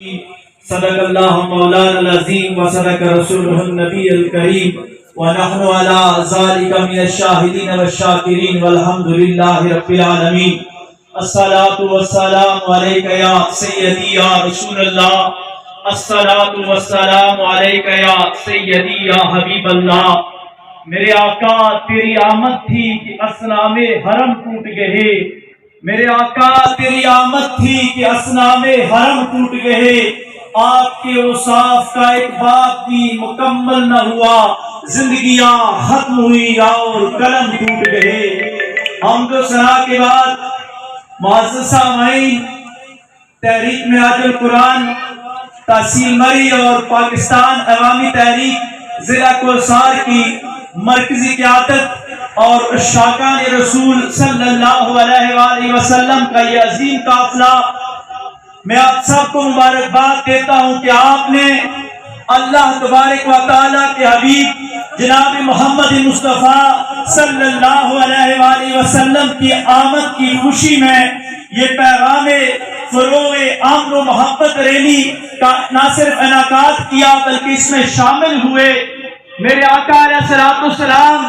صدق اللہ مولانا العظیم و صدق رسولہ النبی الکریم ونحن علی ذالک من الشاہدین والشاکرین والحمد للہ رب العالمین. الصلاة والسلام علیک یا سیدی یا رسول اللہ، الصلاة والسلام علیک یا سیدی یا حبیب اللہ. میرے آقا تیری آمد تھی کہ اصنام حرم ٹوٹ گئے، میرے آقا تیری آمد تھی کہ اصنام حرم ٹوٹ گئے. آپ کے اوصاف کا ایک باب بھی مکمل نہ ہوا، زندگیاں ختم ہوئی اور قلم ٹوٹ گئے. حمد و ثنا کے بعد معزز سامعین، تحریک معراج القرآن تحصیل مری اور پاکستان عوامی تحریک ضلع کوثر کی مرکزی قیادت اور شاکان رسول صلی اللہ علیہ وآلہ وسلم کا یہ عظیم قافلہ، میں آپ سب کو مبارکباد دیتا ہوں کہ آپ نے اللہ تبارک و تعالیٰ کے حبیب جناب محمد مصطفیٰ صلی اللہ علیہ وآلہ وسلم کی آمد کی خوشی میں یہ پیغام فروغ امن و محبت ریلی کا نہ صرف انعقاد کیا بلکہ اس میں شامل ہوئے. میرے آقا علیہ السلام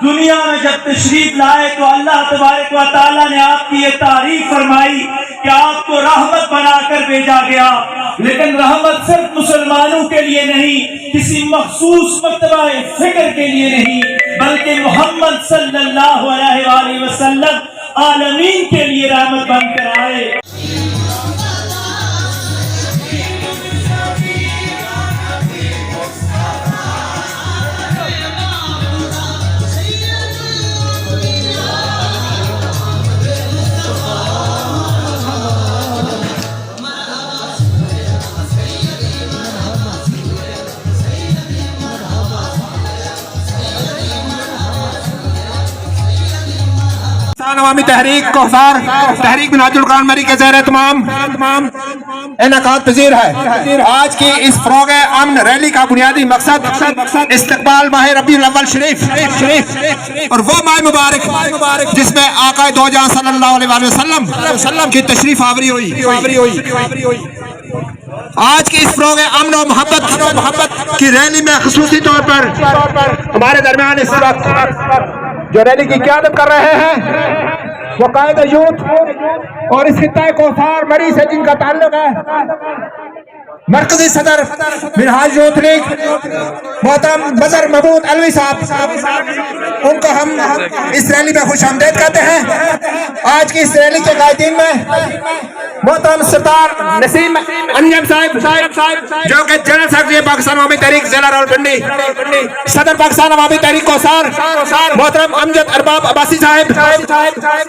دنیا میں جب تشریف لائے تو اللہ تبارک و تعالیٰ نے آپ کی یہ تعریف فرمائی کہ آپ کو رحمت بنا کر بھیجا گیا. لیکن رحمت صرف مسلمانوں کے لیے نہیں، کسی مخصوص مرتبہ فکر کے لیے نہیں، بلکہ محمد صلی اللہ علیہ وآلہ وسلم عالمین کے لیے رحمت بن کر آئے. عوامی تحریک کوثر تحریک منہاج القرآن مری کے زیر اہتمام انعقاد پذیر ہے. آج کی اس فروغ امن ریلی کا بنیادی مقصد استقبال ماہ ربیع الاول شریف اور وہ ماہ مبارک جس میں آقا دو جہاں صلی اللہ علیہ وسلم کی تشریف آوری ہوئی. آج کی اس فروغ امن و محبت کی ریلی میں خصوصی طور پر ہمارے درمیان اس وقت جو ریلی کی قیادت کر رہے ہیں وہ قائد یوتھ اور اس خطہ کوثر مری سے جن کا تعلق ہے مرکزی صدر منہاج یوتھ لیگ محترم مظہر محمود علوی صاحب، ان کو ہم اس ریلی میں خوش آمدید کہتے ہیں. آج کی اس ریلی کے قائدین میں محترم سردار نسیم انجم صاحب جو کہ جنرل سیکرٹری پاکستان عوامی تحریک ضلع راولپنڈی، صدر پاکستان عوامی تحریک کوثر محترم امجد ارباب عباسی صاحب،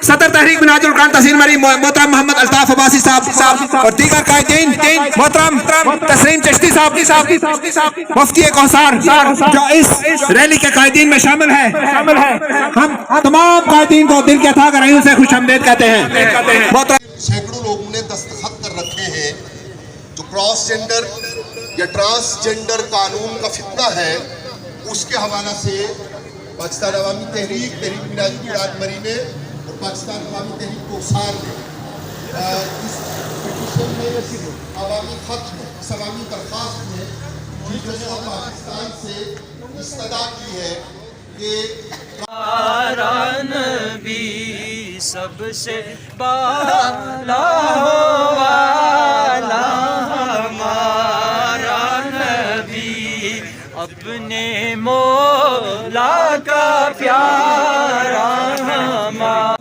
صدر تحریک منہاج القرآن تحصیل مری محترم محمد الطاف عباسی صاحب اور دیگر قائدین، محترم تسلیم چشتی صاحب مفتی کوثر جو اس ریلی کے قائدین میں شامل ہے. ہم تمام قائدین کو دل کے تھا گہرائیوں سے خوش آمدید کہتے ہیں. سینکڑوں لوگوں نے دستخط کر رکھے ہیں. جو کراس جینڈر یا ٹرانس جینڈر قانون کا فتنہ ہے اس کے حوالہ سے پاکستان عوامی تحریک منہاج القرآن مری نے اور پاکستان عوامی تحریک کوثر نے اس پٹیشن میں عوامی خط میں اس عوامی درخواست میں پاکستان سے استدعا کی ہے کہ نبی سب سے بالا والا ہمارا نبی اپنے مولا کا پیارا ہمارا.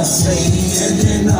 سیدنا